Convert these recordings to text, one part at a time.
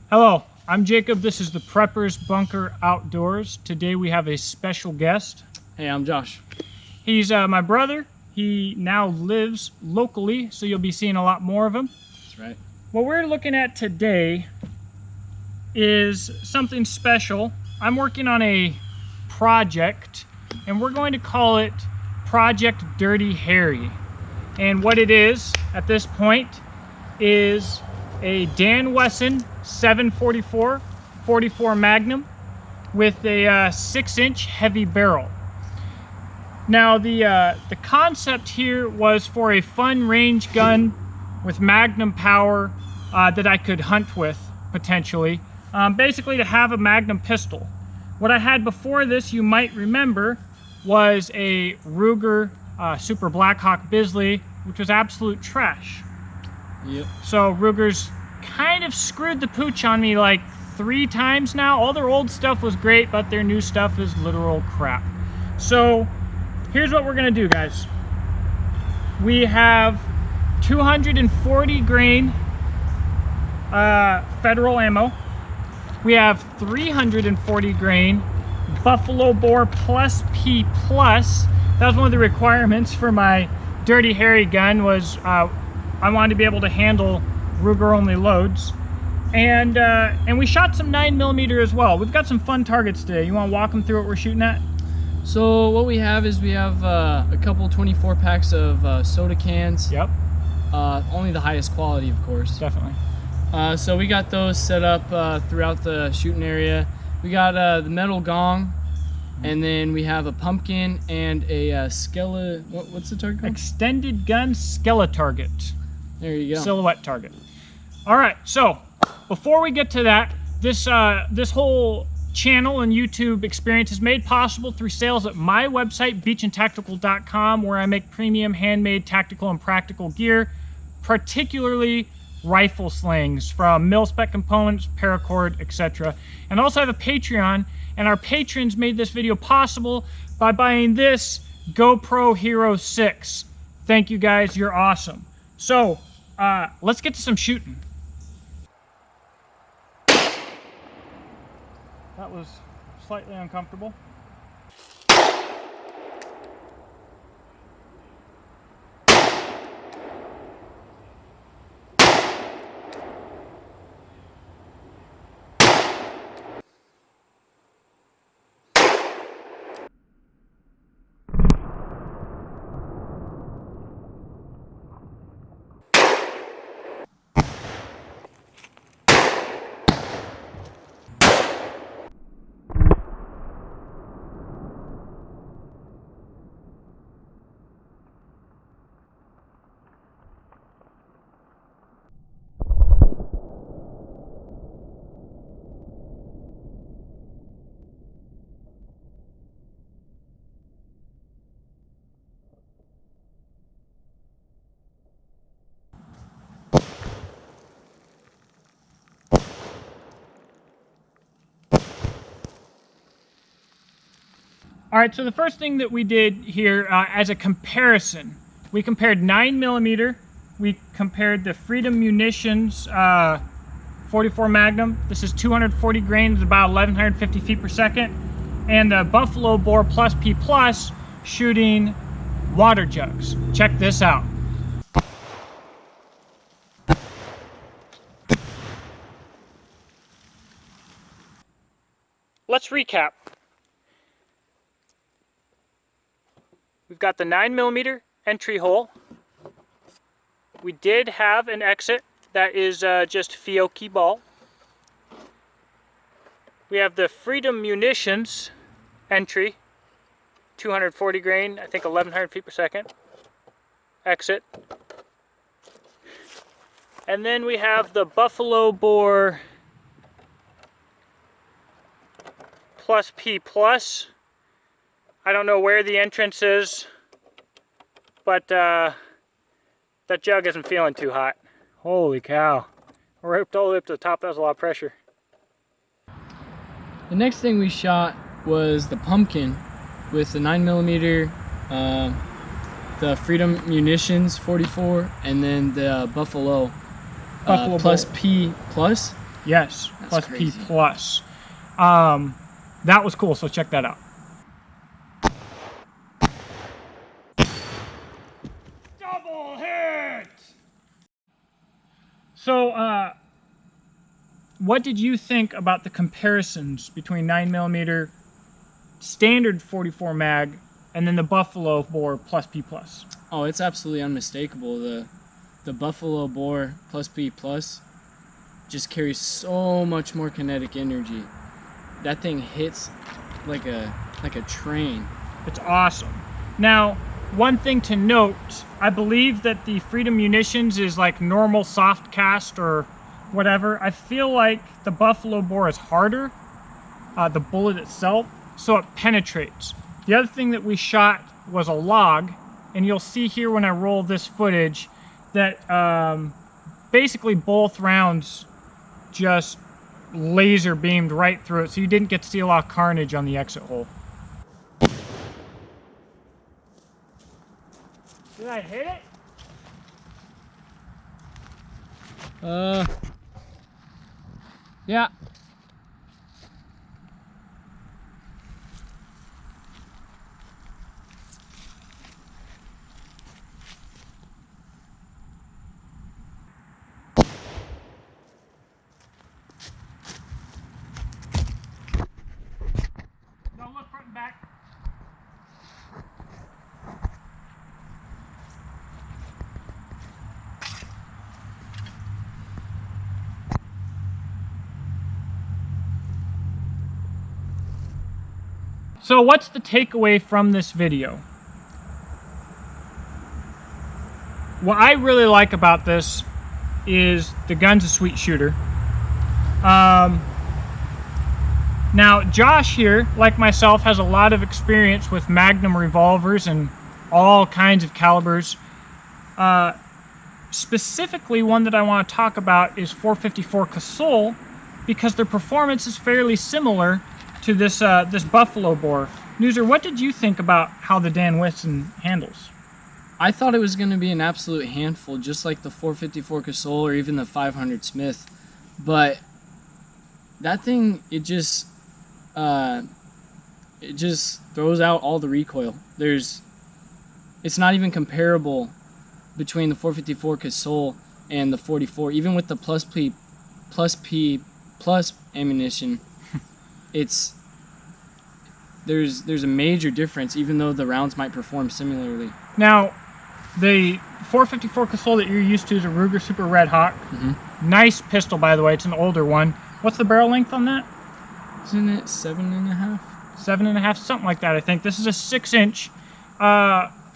Hello, I'm Jacob. This is the Preppers Bunker Outdoors. Today we have a special guest. Hey, I'm Josh. He's my brother. He now lives locally, so you'll be seeing a lot more of him. That's right. What we're looking at today is something special. I'm working on a project, and we're going to call it Project Dirty Harry. And what it is at this point is a Dan Wesson 744 44 Magnum with a 6-inch heavy barrel. Now the concept here was for a fun range gun with magnum power that I could hunt with potentially. Basically to have a magnum pistol. What I had before this, you might remember, was a Ruger Super Blackhawk Bisley, which was absolute trash. Yep. So Ruger's kind of screwed the pooch on me like 3 times now. All their old stuff was great, but their new stuff is literal crap. So here's what we're gonna do, guys. We have 240 grain federal ammo. We have 340 grain Buffalo Bore Plus P Plus. That was one of the requirements for my Dirty Harry gun, was I wanted to be able to handle Ruger only loads. And we shot some 9mm as well. We've got some fun targets today. You want to walk them through what we're shooting at? So what we have is we have a couple 24 packs of soda cans. Yep. Only the highest quality, of course. Definitely. So we got those set up throughout the shooting area. We got the metal gong, and then we have a pumpkin and a what's the target called? Extended gun skeleton target. There you go. Silhouette target. All right, so before we get to that, this whole channel and YouTube experience is made possible through sales at my website, beachandtactical.com, where I make premium handmade tactical and practical gear, particularly rifle slings from mil-spec components, paracord, etc. And also have a Patreon, and our patrons made this video possible by buying this GoPro Hero 6. Thank you guys, you're awesome. So let's get to some shooting. That was slightly uncomfortable. All right, so the first thing that we did here as a comparison, we compared 9mm, we compared the Freedom Munitions 44 Magnum. This is 240 grain, it's about 1150 feet per second. And the Buffalo Bore Plus P Plus shooting water jugs. Check this out. Let's recap. We've got the 9mm entry hole. We did have an exit that is just Fiocchi ball. We have the Freedom Munitions entry, 240 grain, I think 1100 feet per second. Exit. And then we have the Buffalo Bore Plus P Plus. I don't know where the entrance is, but that jug isn't feeling too hot. Holy cow. We're all the way up to the top. That was a lot of pressure. The next thing we shot was the pumpkin with the 9mm, the Freedom Munitions 44, and then the Buffalo Plus P Plus. Yes, That's plus crazy. P plus. That was cool, so check that out. Double hit! So, what did you think about the comparisons between 9mm standard 44 mag and then the Buffalo bore plus P plus? Oh, it's absolutely unmistakable. The Buffalo bore plus P plus just carries so much more kinetic energy. That thing hits like a train. It's awesome. Now, one thing to note, I believe that the Freedom Munitions is like normal soft cast or whatever. I feel like the Buffalo bore is harder, the bullet itself, so it penetrates. The other thing that we shot was a log, and you'll see here when I roll this footage that basically both rounds just laser beamed right through it, so you didn't get to see a lot of carnage on the exit hole. Did I hit it? Yeah. No, look front and back. So what's the takeaway from this video? What I really like about this is the gun's a sweet shooter. Now Josh here, like myself, has a lot of experience with magnum revolvers and all kinds of calibers. Specifically, one that I want to talk about is 454 Casull, because their performance is fairly similar to this this Buffalo bore. Newser, what did you think about how the Dan Wesson handles? I thought it was going to be an absolute handful, just like the 454 Casull or even the 500 Smith, but that thing, it just throws out all the recoil. It's not even comparable between the 454 Casull and the 44. Even with the plus P plus ammunition, there's a major difference, even though the rounds might perform similarly. Now, the 454 Casull that you're used to is a Ruger Super Red Hawk. Nice pistol, by the way. It's an older one. What's the barrel length on that? Isn't it 7.5? 7.5, something like that, I think. This is a 6-inch.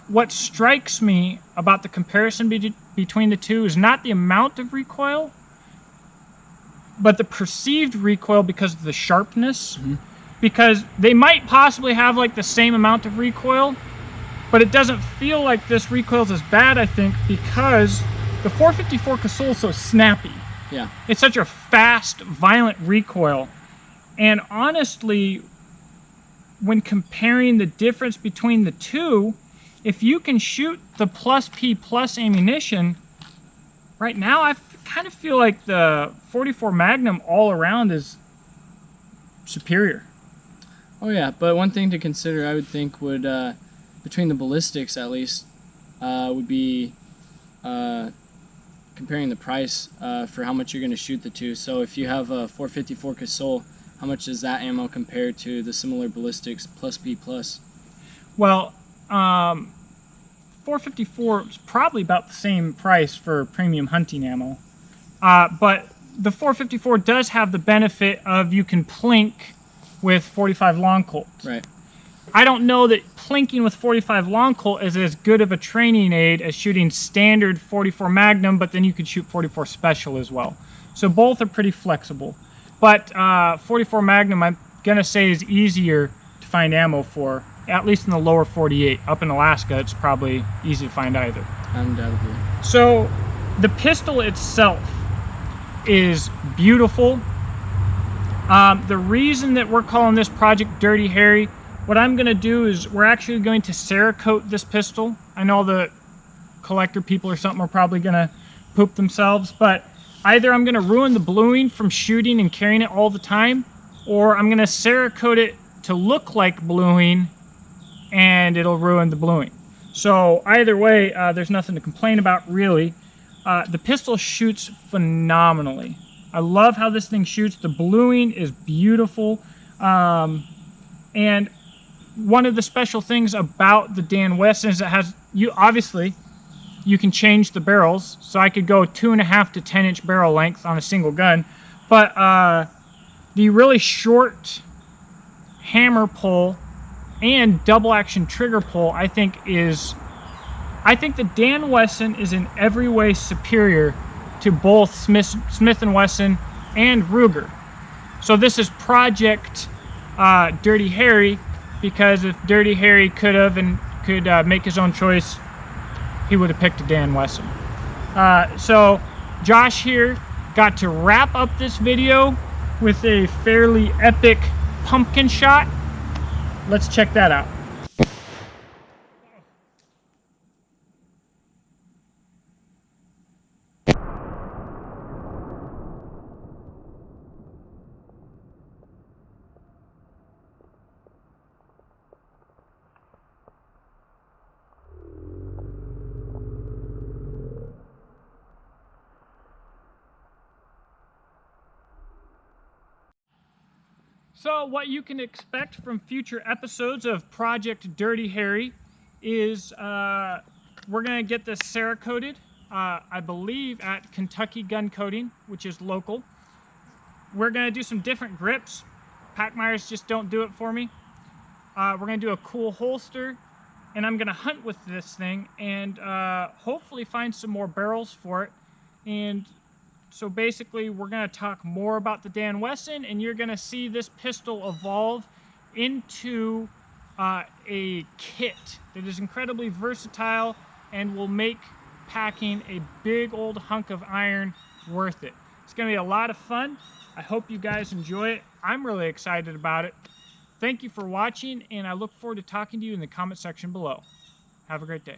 What strikes me about the comparison between the two is not the amount of recoil, but the perceived recoil because of the sharpness. Because they might possibly have like the same amount of recoil, but it doesn't feel like this recoils as bad, I think, because the 454 Casull is so snappy. Yeah. It's such a fast, violent recoil. And honestly, when comparing the difference between the two, if you can shoot the plus P plus ammunition, right now I kind of feel like the 44 Magnum all around is superior. Oh yeah, but one thing to consider, I would think, would between the ballistics at least, would be comparing the price for how much you're going to shoot the two. So if you have a 454 Casull, how much does that ammo compare to the similar ballistics plus P plus? Well, 454 is probably about the same price for premium hunting ammo, but the 454 does have the benefit of you can plink with 45 long Colts. Right. I don't know that plinking with 45 long Colt is as good of a training aid as shooting standard 44 Magnum, but then you could shoot 44 Special as well. So both are pretty flexible. But 44 Magnum, I'm going to say, is easier to find ammo for, at least in the lower 48. Up in Alaska, it's probably easy to find either. Undoubtedly. So the pistol itself is beautiful. The reason that we're calling this Project Dirty Harry, what I'm going to do is we're actually going to Cerakote this pistol. I know the collector people or something are probably going to poop themselves, but Either I'm going to ruin the bluing from shooting and carrying it all the time, or I'm going to Cerakote it to look like bluing and it'll ruin the bluing. So either way, there's nothing to complain about really. The pistol shoots phenomenally. I love how this thing shoots. The bluing is beautiful. And one of the special things about the Dan Wesson is it has, obviously, you can change the barrels. So I could go 2.5 to 10-inch barrel length on a single gun. But the really short hammer pull and double action trigger pull, I think the Dan Wesson is in every way superior to both Smith & Wesson and Ruger. So this is Project Dirty Harry, because if Dirty Harry could make his own choice, he would have picked a Dan Wesson. So Josh here got to wrap up this video with a fairly epic pumpkin shot. Let's check that out. So what you can expect from future episodes of Project Dirty Harry is we're going to get this Cerakoted, I believe at Kentucky Gun Coating, which is local. We're going to do some different grips. Pack Myers just don't do it for me. We're going to do a cool holster, and I'm going to hunt with this thing and hopefully find some more barrels for it. And so basically, we're going to talk more about the Dan Wesson, and you're going to see this pistol evolve into a kit that is incredibly versatile and will make packing a big old hunk of iron worth it. It's going to be a lot of fun. I hope you guys enjoy it. I'm really excited about it. Thank you for watching, and I look forward to talking to you in the comment section below. Have a great day.